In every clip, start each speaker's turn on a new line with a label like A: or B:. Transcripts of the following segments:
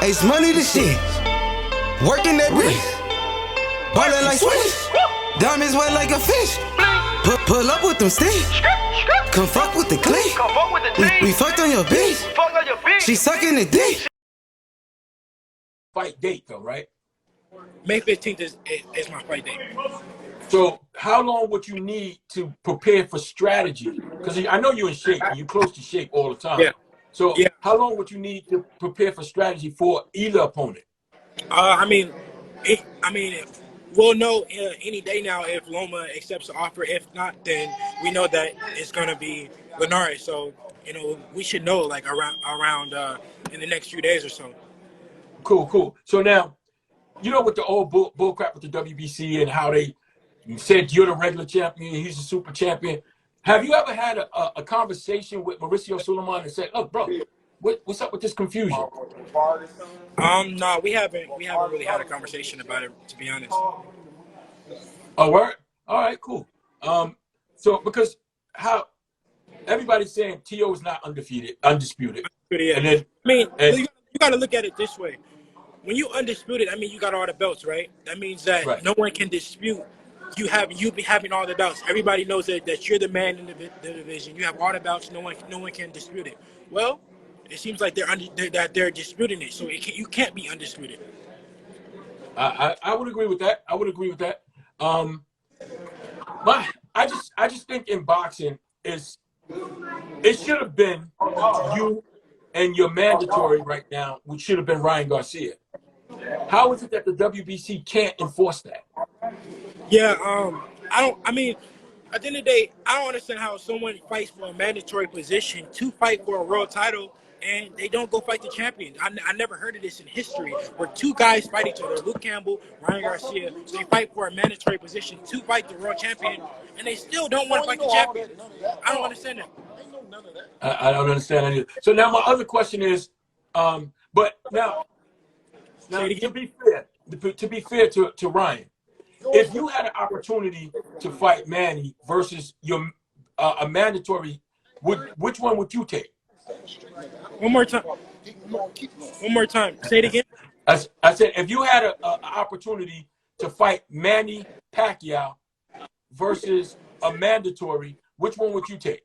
A: Ace money the shit. Working that bitch. Ballin' like Swish. Diamonds wet like a fish. Pull up with them sticks. Come fuck with the clique. We fucked on your bitch. She sucking the dick.
B: Fight date though, right?
C: May 15th is my fight date.
B: So how long would you need to prepare for strategy? Because I know you're in shape and you're close to shape all the time.
C: Yeah.
B: So
C: Yeah.
B: how long would you need to prepare for strategy for either opponent?
C: We'll know any day now if Loma accepts the offer. If not, then we know that it's gonna be Linares. So we should know like around in the next few days or so.
B: Cool. So now, with the old bull crap with the WBC and how they said you're the regular champion, he's the super champion. Have you ever had a conversation with Mauricio Sulaiman and said, "Look, bro, what's up with this confusion?"
C: No, we haven't really had a conversation about it, to be honest.
B: Oh, word? All right, cool. So because how everybody's saying T.O. is not undisputed.
C: Yeah.
B: And then,
C: you got to look at it this way. When you undisputed, you got all the belts, right? That means that no one can dispute you be having all the belts. Everybody knows that you're the man in the division. You have all the belts. No one can dispute it. Well, it seems like they're disputing it, so you can't be undisputed.
B: I would agree with that. I just think in boxing it should have been you and your mandatory right now, which should have been Ryan Garcia. How is it that the WBC can't enforce that?
C: Yeah, at the end of the day, I don't understand how someone fights for a mandatory position to fight for a world title and they don't go fight the champion. I never heard of this in history where two guys fight each other, Luke Campbell, Ryan Garcia, they fight for a mandatory position to fight the world champion, and they still don't want to fight the champion. I don't understand that.
B: I don't understand that either. So now my other question is, but now to be fair to Ryan, if you had an opportunity to fight Manny versus your a mandatory, which one would you take?
C: One more time. Say it again.
B: I said, if you had an opportunity to fight Manny Pacquiao versus a mandatory, which one would you take?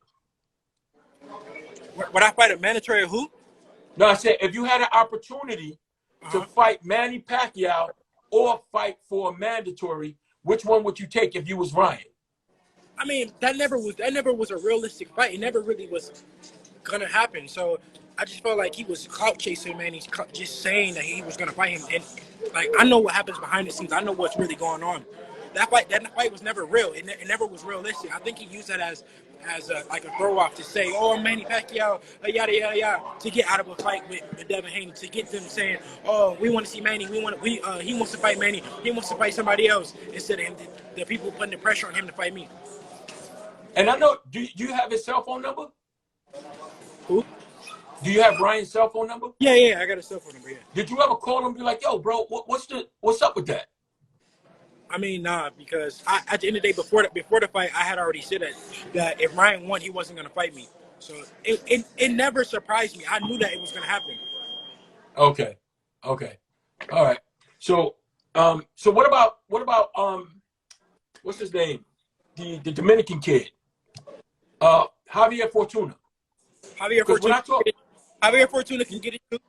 C: Would I fight a mandatory who?
B: No, I said, if you had an opportunity to fight Manny Pacquiao or fight for a mandatory, which one would you take if you was Ryan?
C: That never was a realistic fight. It never really was gonna happen. So I just felt like he was clout chasing, man. He's just saying that he was gonna fight him, and I know what happens behind the scenes. I know what's really going on. That fight was never real. It never was realistic. I think he used that as a throw off to say, "Oh, Manny Pacquiao, yada yada yada," to get out of a fight with Devin Haney, to get them saying, "Oh, we want to see Manny. He wants to fight Manny. He wants to fight somebody else," instead of him, the people putting the pressure on him to fight me.
B: And I know, do you have his cell phone number?
C: Who?
B: Do you have Ryan's cell phone number?
C: Yeah, I got a cell phone number. Yeah.
B: Did you ever call him and be like, "Yo, bro, what's up with that?"
C: Nah, because at the end of the day, before the fight, I had already said that if Ryan won, he wasn't gonna fight me. So it never surprised me. I knew that it was gonna happen.
B: Okay, all right. So what about what's his name? The Dominican kid, Javier Fortuna.
C: Javier Fortuna can get it too.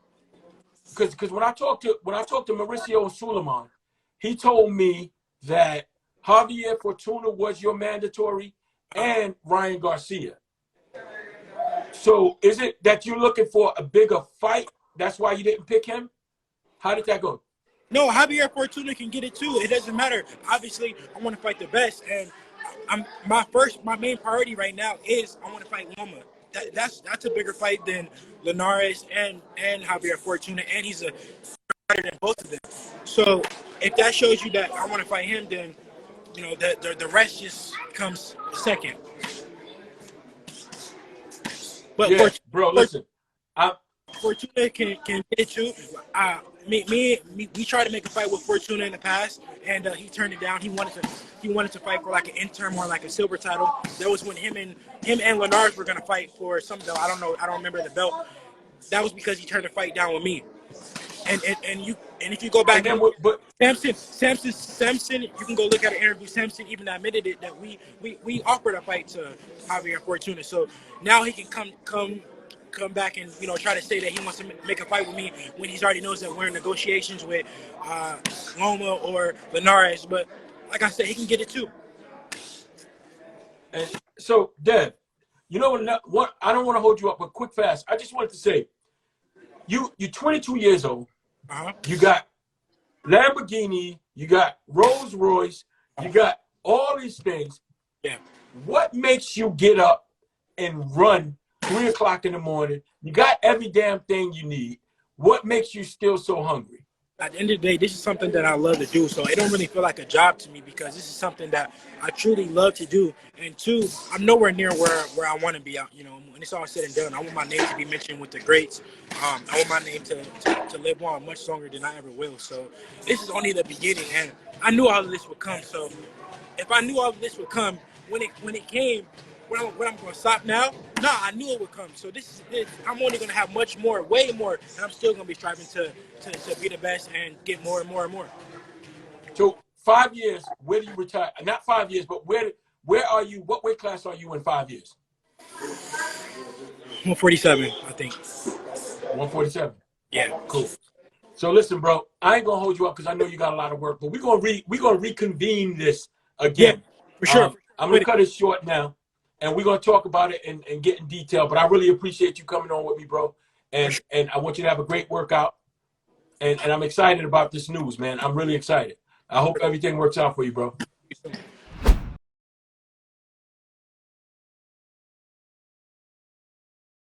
B: Because when I talked to Mauricio Sulaiman, he told me that Javier Fortuna was your mandatory and Ryan Garcia. So is it that you're looking for a bigger fight? That's why you didn't pick him? How did that go?
C: No, Javier Fortuna can get it too. It doesn't matter. Obviously, I want to fight the best, and my main priority right now is I want to fight Loma. That's a bigger fight than Linares and Javier Fortuna, and he's better than both of them. So if that shows you that I want to fight him, then the rest just comes second. But
B: yeah, bro, listen,
C: Fortuna can get it too. We tried to make a fight with Fortuna in the past, and he turned it down. He wanted to fight for like an interim or like a silver title. That was when him and Linares were gonna fight for some belt. I don't know. I don't remember the belt. That was because he turned the fight down with me. and if you go back
B: And
C: and
B: then,
C: look
B: but
C: at Samson, you can go look at an interview. Samson even admitted it that we offered a fight to Javier Fortuna. So now he can come back and try to say that he wants to make a fight with me when he's already knows that we're in negotiations with Loma or Linares. But like I said, he can get it too.
B: and so, Dev, you know what? I don't want to hold you up, but quick, fast. I just wanted to say, you're 22 years old. You got Lamborghini, you got Rolls Royce, you got all these things.
C: Yeah.
B: What makes you get up and run 3 o'clock in the morning? You got every damn thing you need. What makes you still so hungry?
C: At the end of the day, this is something that I love to do. So it don't really feel like a job to me because this is something that I truly love to do. And two, I'm nowhere near where I want to be. When it's all said and done, I want my name to be mentioned with the greats. I want my name to live on much longer than I ever will. So this is only the beginning, and I knew all of this would come. So if I knew all of this would come, when it came, when I'm going to stop now? Nah, I knew it would come. So this is it. I'm only going to have much more, way more, and I'm still going to be striving to be the best and get more and more and more.
B: So 5 years, where do you retire? Not 5 years, but where are you? What weight class are you in 5 years?
C: 147, I think.
B: 147.
C: Yeah.
B: Cool. So listen, bro, I ain't gonna hold you up because I know you got a lot of work, but we're gonna reconvene this again.
C: Yeah, for sure.
B: I'm gonna cut it short now, and we're gonna talk about it and get in detail. But I really appreciate you coming on with me, bro. And I want you to have a great workout. And I'm excited about this news, man. I'm really excited. I hope everything works out for you, bro.